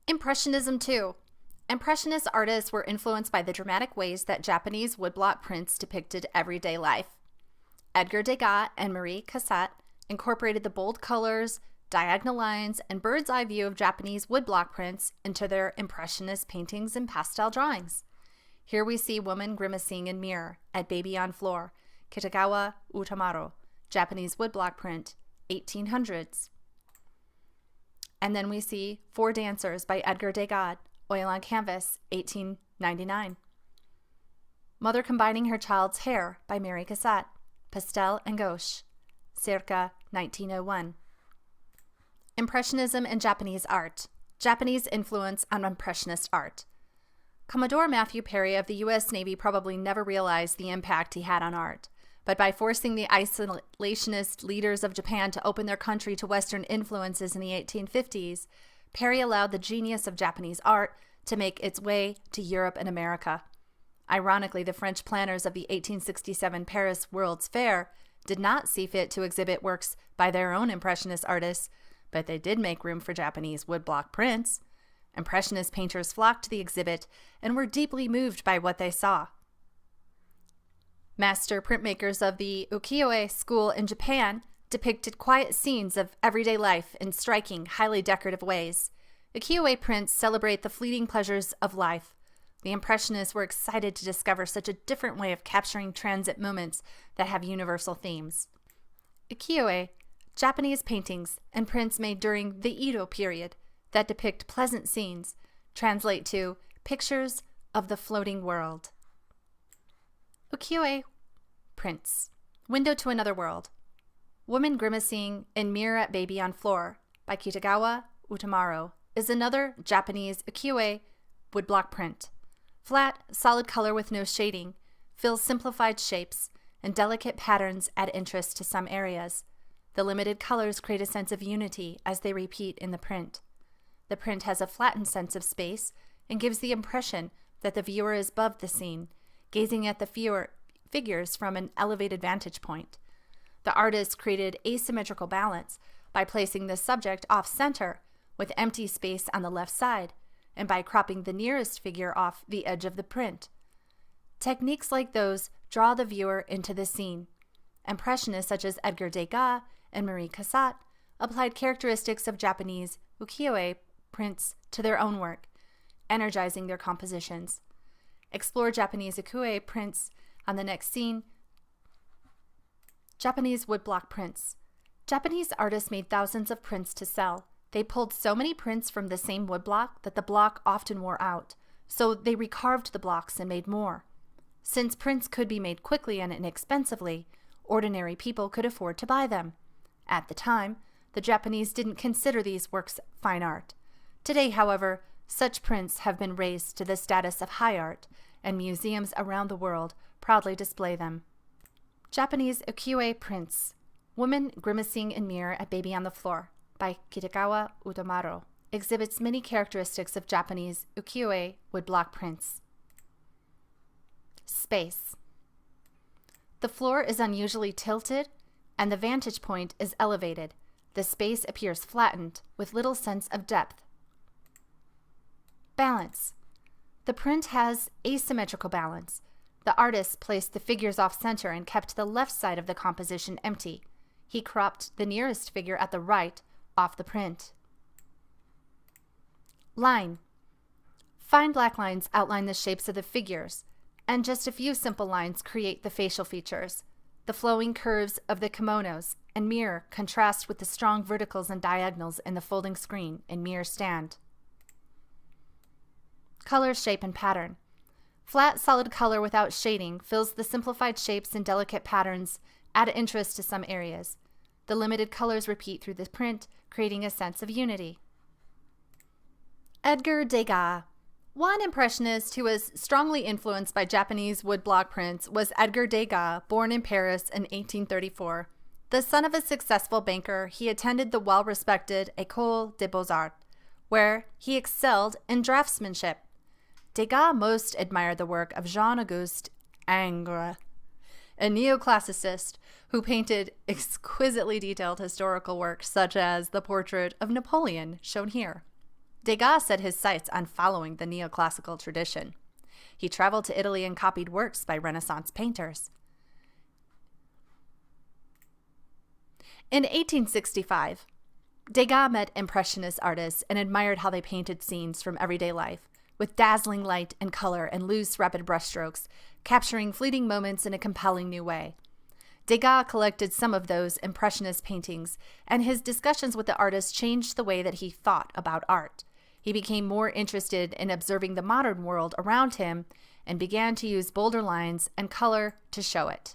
Impressionism too. Impressionist artists were influenced by the dramatic ways that Japanese woodblock prints depicted everyday life. Edgar Degas and Marie Cassatt incorporated the bold colors, diagonal lines, and bird's eye view of Japanese woodblock prints into their Impressionist paintings and pastel drawings. Here we see woman grimacing in mirror at baby on floor, Kitagawa Utamaro, Japanese woodblock print, 1800s. And then we see Four Dancers by Edgar Degas, oil on canvas, 1899. Mother combining her child's hair by Marie Cassatt, pastel and gouache, circa 1901. Impressionism and Japanese art. Japanese influence on Impressionist art. Commodore Matthew Perry of the U.S. Navy probably never realized the impact he had on art. But by forcing the isolationist leaders of Japan to open their country to Western influences in the 1850s, Perry allowed the genius of Japanese art to make its way to Europe and America. Ironically, the French planners of the 1867 Paris World's Fair did not see fit to exhibit works by their own Impressionist artists, but they did make room for Japanese woodblock prints. Impressionist painters flocked to the exhibit and were deeply moved by what they saw. Master printmakers of the ukiyo-e school in Japan depicted quiet scenes of everyday life in striking, highly decorative ways. Ukiyo-e prints celebrate the fleeting pleasures of life. The Impressionists were excited to discover such a different way of capturing transit moments that have universal themes. Ukiyo-e, Japanese paintings and prints made during the Edo period that depict pleasant scenes, translate to pictures of the floating world. Ukiyo-e prints. Window to Another World. Woman Grimacing in Mirror at Baby on Floor by Kitagawa Utamaro is another Japanese ukiyo-e woodblock print. Flat, solid color with no shading, fills simplified shapes, and delicate patterns add interest to some areas. The limited colors create a sense of unity as they repeat in the print. The print has a flattened sense of space and gives the impression that the viewer is above the scene, gazing at the figures from an elevated vantage point. The artist created asymmetrical balance by placing the subject off-center with empty space on the left side, and by cropping the nearest figure off the edge of the print. Techniques like those draw the viewer into the scene. Impressionists such as Edgar Degas and Marie Cassatt applied characteristics of Japanese ukiyo-e prints to their own work, energizing their compositions. Explore Japanese ukiyo-e prints on the next scene. Japanese woodblock prints. Japanese artists made thousands of prints to sell. They pulled so many prints from the same woodblock that the block often wore out, so they recarved the blocks and made more. Since prints could be made quickly and inexpensively, ordinary people could afford to buy them. At the time, the Japanese didn't consider these works fine art. Today, however, such prints have been raised to the status of high art, and museums around the world proudly display them. Japanese ukiyo-e prints. Woman Grimacing in Mirror at Baby on the Floor by Kitagawa Utamaro exhibits many characteristics of Japanese ukiyo-e woodblock prints. Space. The floor is unusually tilted and the vantage point is elevated. The space appears flattened with little sense of depth. Balance. The print has asymmetrical balance. The artist placed the figures off-center and kept the left side of the composition empty. He cropped the nearest figure at the right off the print. Line. Fine black lines outline the shapes of the figures, and just a few simple lines create the facial features. The flowing curves of the kimonos and mirror contrast with the strong verticals and diagonals in the folding screen and mirror stand. Color, shape, and pattern. Flat, solid color without shading fills the simplified shapes and delicate patterns, add interest to some areas. The limited colors repeat through the print, creating a sense of unity. Edgar Degas. One Impressionist who was strongly influenced by Japanese woodblock prints was Edgar Degas, born in Paris in 1834. The son of a successful banker, he attended the well-respected École des Beaux-Arts, where he excelled in draftsmanship. Degas most admired the work of Jean-Auguste Ingres, a neoclassicist who painted exquisitely detailed historical works such as the portrait of Napoleon shown here. Degas set his sights on following the neoclassical tradition. He traveled to Italy and copied works by Renaissance painters. In 1865, Degas met Impressionist artists and admired how they painted scenes from everyday life, with dazzling light and color and loose, rapid brushstrokes, capturing fleeting moments in a compelling new way. Degas collected some of those Impressionist paintings, and his discussions with the artists changed the way that he thought about art. He became more interested in observing the modern world around him and began to use bolder lines and color to show it.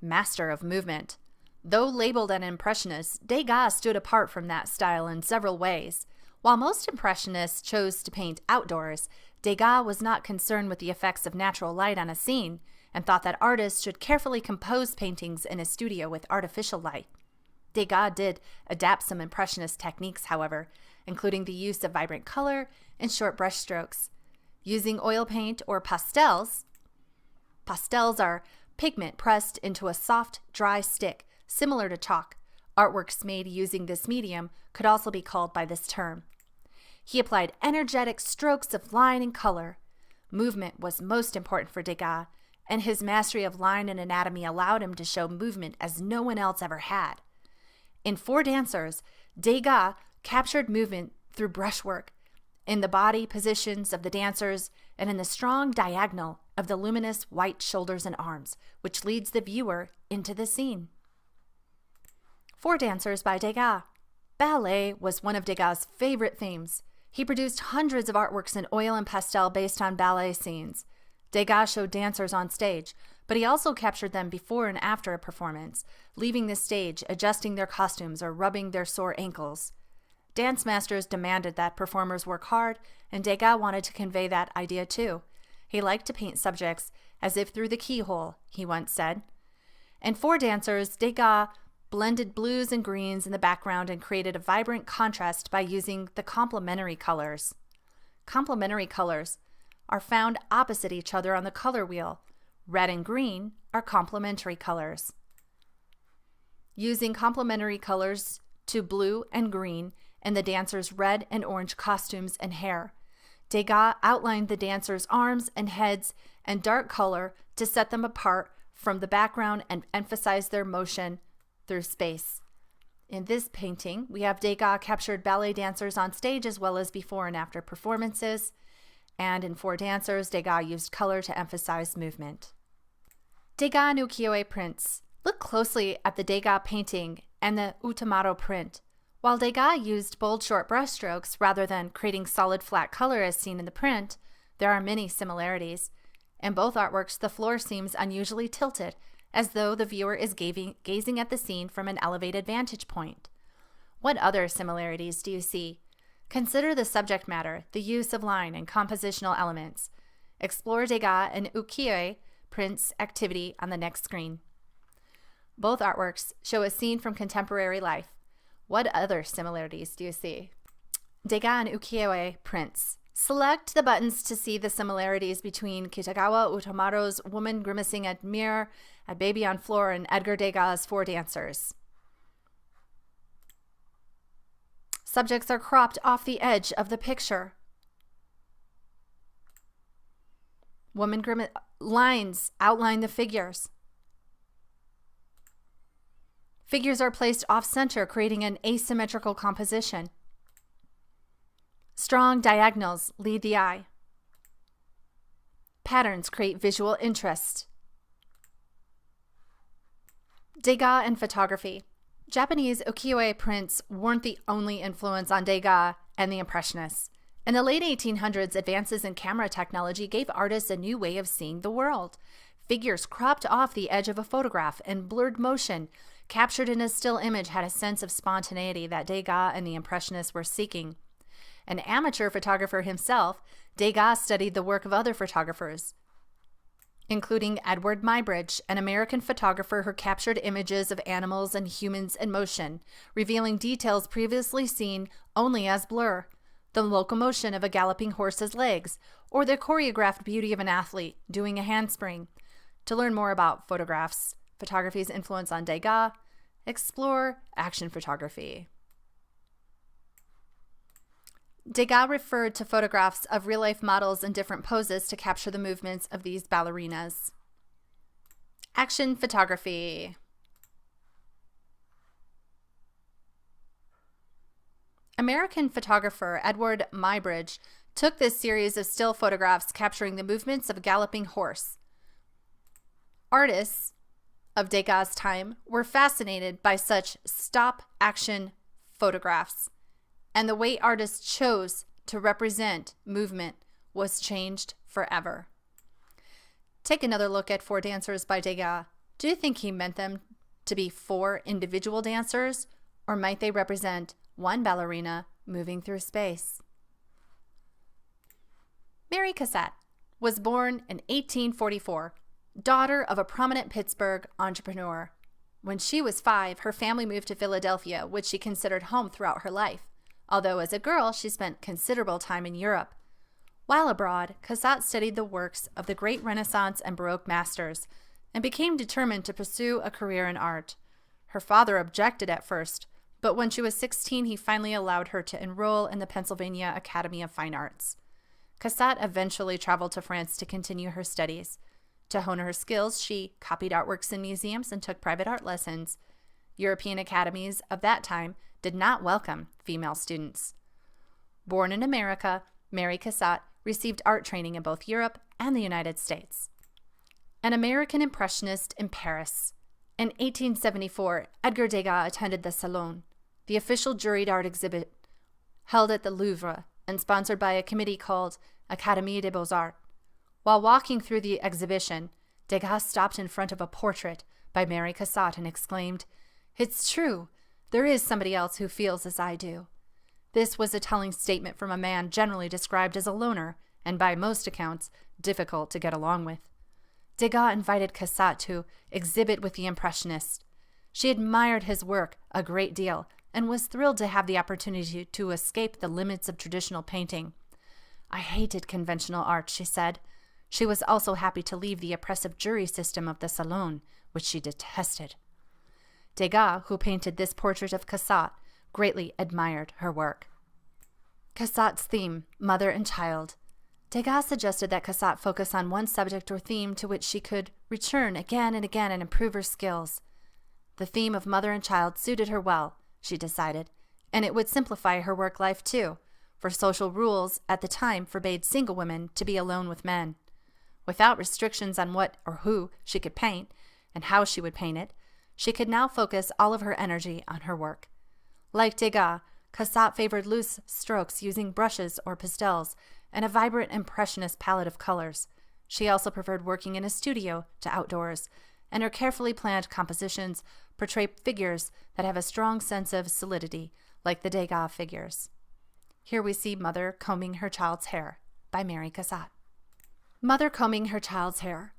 Master of movement. Though labeled an Impressionist, Degas stood apart from that style in several ways. While most Impressionists chose to paint outdoors, Degas was not concerned with the effects of natural light on a scene and thought that artists should carefully compose paintings in a studio with artificial light. Degas did adapt some Impressionist techniques, however, including the use of vibrant color and short brush strokes. Using oil paint or pastels. Pastels are pigment pressed into a soft, dry stick, similar to chalk. Artworks made using this medium could also be called by this term. He applied energetic strokes of line and color. Movement was most important for Degas, and his mastery of line and anatomy allowed him to show movement as no one else ever had. In Four Dancers, Degas captured movement through brushwork, in the body positions of the dancers and in the strong diagonal of the luminous white shoulders and arms, which leads the viewer into the scene. Four Dancers by Degas. Ballet was one of Degas' favorite themes. He produced hundreds of artworks in oil and pastel based on ballet scenes. Degas showed dancers on stage, but he also captured them before and after a performance, leaving the stage, adjusting their costumes, or rubbing their sore ankles. Dance masters demanded that performers work hard, and Degas wanted to convey that idea too. He liked to paint subjects as if through the keyhole, he once said. In Four Dancers, Degas blended blues and greens in the background and created a vibrant contrast by using the complementary colors. Complementary colors are found opposite each other on the color wheel. Red and green are complementary colors. Using complementary colors to blue and green in the dancers' red and orange costumes and hair, Degas outlined the dancers' arms and heads in dark color to set them apart from the background and emphasize their motion through space. In this painting, we have Degas captured ballet dancers on stage as well as before and after performances, and in Four Dancers, Degas used color to emphasize movement. Degas and ukiyo-e prints. Look closely at the Degas painting and the Utamaro print. While Degas used bold, short brushstrokes rather than creating solid, flat color as seen in the print, there are many similarities. In both artworks, the floor seems unusually tilted, as though the viewer is gazing at the scene from an elevated vantage point. What other similarities do you see? Consider the subject matter, the use of line and compositional elements. Explore Degas and ukiyo-e prints activity on the next screen. Both artworks show a scene from contemporary life. What other similarities do you see? Degas and ukiyo-e prints. Select the buttons to see the similarities between Kitagawa Utamaro's Woman Grimacing at Mirror, at Baby on Floor, and Edgar Degas' Four Dancers. Subjects are cropped off the edge of the picture. Lines outline the figures. Figures are placed off-center, creating an asymmetrical composition. Strong diagonals lead the eye. Patterns create visual interest. Degas and photography. Japanese ukiyo-e prints weren't the only influence on Degas and the Impressionists. In the late 1800s, advances in camera technology gave artists a new way of seeing the world. Figures cropped off the edge of a photograph and blurred motion, captured in a still image, had a sense of spontaneity that Degas and the Impressionists were seeking. An amateur photographer himself, Degas studied the work of other photographers, including Edward Muybridge, an American photographer who captured images of animals and humans in motion, revealing details previously seen only as blur, the locomotion of a galloping horse's legs, or the choreographed beauty of an athlete doing a handspring. To learn more about photography's influence on Degas, explore action photography. Degas referred to photographs of real-life models in different poses to capture the movements of these ballerinas. Action photography. American photographer Edward Muybridge took this series of still photographs capturing the movements of a galloping horse. Artists of Degas' time were fascinated by such stop-action photographs, and the way artists chose to represent movement was changed forever. Take another look at 4 dancers by Degas. Do you think he meant them to be 4 individual dancers, or might they represent one ballerina moving through space? Mary Cassatt was born in 1844, daughter of a prominent Pittsburgh entrepreneur. When she was 5, her family moved to Philadelphia, which she considered home throughout her life, although as a girl she spent considerable time in Europe. While abroad, Cassatt studied the works of the great Renaissance and Baroque masters and became determined to pursue a career in art. Her father objected at first, but when she was 16, he finally allowed her to enroll in the Pennsylvania Academy of Fine Arts. Cassatt eventually traveled to France to continue her studies. To hone her skills, she copied artworks in museums and took private art lessons. European academies of that time did not welcome female students. Born in America, Mary Cassatt received art training in both Europe and the United States. An American Impressionist in Paris. In 1874, Edgar Degas attended the Salon, the official juried art exhibit held at the Louvre and sponsored by a committee called Académie des Beaux-Arts. While walking through the exhibition, Degas stopped in front of a portrait by Mary Cassatt and exclaimed, "It's true, there is somebody else who feels as I do." This was a telling statement from a man generally described as a loner and by most accounts difficult to get along with. Degas invited Cassatt to exhibit with the Impressionists. She admired his work a great deal and was thrilled to have the opportunity to escape the limits of traditional painting. "I hated conventional art," she said. She was also happy to leave the oppressive jury system of the Salon, which she detested. Degas, who painted this portrait of Cassatt, greatly admired her work. Cassatt's theme, mother and child. Degas suggested that Cassatt focus on one subject or theme to which she could return again and again and improve her skills. The theme of mother and child suited her well, she decided, and it would simplify her work life too, for social rules at the time forbade single women to be alone with men. Without restrictions on what or who she could paint and how she would paint it, she could now focus all of her energy on her work. Like Degas, Cassatt favored loose strokes using brushes or pastels and a vibrant impressionist palette of colors. She also preferred working in a studio to outdoors, and her carefully planned compositions portray figures that have a strong sense of solidity, like the Degas figures. Here we see Mother Combing Her Child's Hair by Mary Cassatt. Mother combing her child's hair.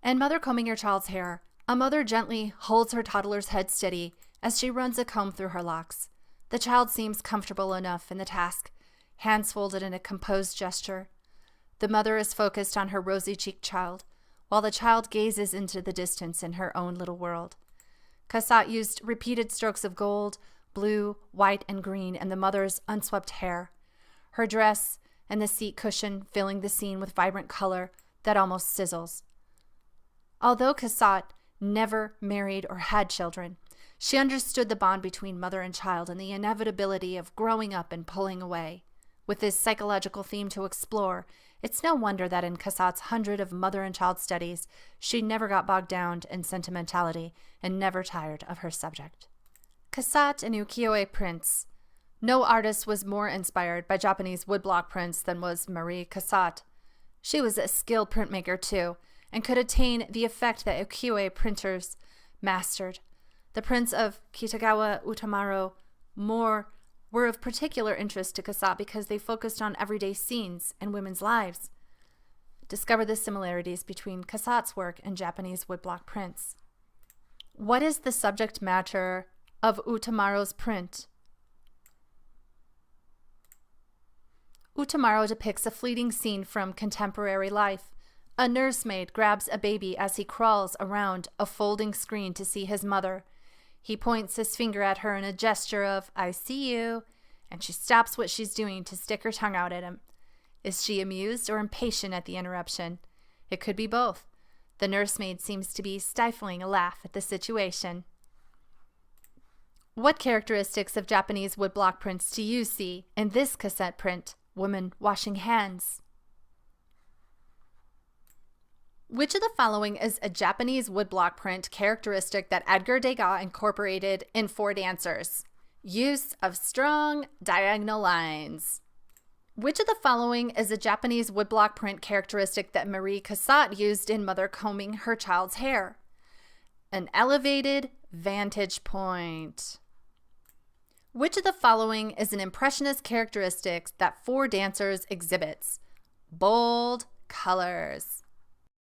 In Mother Combing Her Child's Hair, a mother gently holds her toddler's head steady as she runs a comb through her locks. The child seems comfortable enough in the task, hands folded in a composed gesture. The mother is focused on her rosy-cheeked child, while the child gazes into the distance in her own little world. Cassatt used repeated strokes of gold, blue, white, and green in the mother's unswept hair. Her dress and the seat cushion filling the scene with vibrant color that almost sizzles. Although Cassatt never married or had children, she understood the bond between mother and child and the inevitability of growing up and pulling away. With this psychological theme to explore, it's no wonder that in Cassatt's 100 of mother and child studies, she never got bogged down in sentimentality and never tired of her subject. Cassatt and ukiyo-e prints. No artist was more inspired by Japanese woodblock prints than was Marie Cassatt. She was a skilled printmaker too, and could attain the effect that ukiyo-e printers mastered. The prints of Kitagawa Utamaro were of particular interest to Cassatt because they focused on everyday scenes and women's lives. Discover the similarities between Cassatt's work and Japanese woodblock prints. What is the subject matter of Utamaro's print? Utamaro depicts a fleeting scene from contemporary life. A nursemaid grabs a baby as he crawls around a folding screen to see his mother. He points his finger at her in a gesture of, "I see you," and she stops what she's doing to stick her tongue out at him. Is she amused or impatient at the interruption? It could be both. The nursemaid seems to be stifling a laugh at the situation. What characteristics of Japanese woodblock prints do you see in this cassette print, Woman Washing Hands? Which of the following is a Japanese woodblock print characteristic that Edgar Degas incorporated in Four Dancers? Use of strong diagonal lines. Which of the following is a Japanese woodblock print characteristic that Marie Cassatt used in Mother Combing Her Child's Hair? An elevated vantage point. Which of the following is an Impressionist characteristic that Four Dancers exhibits? Bold colors.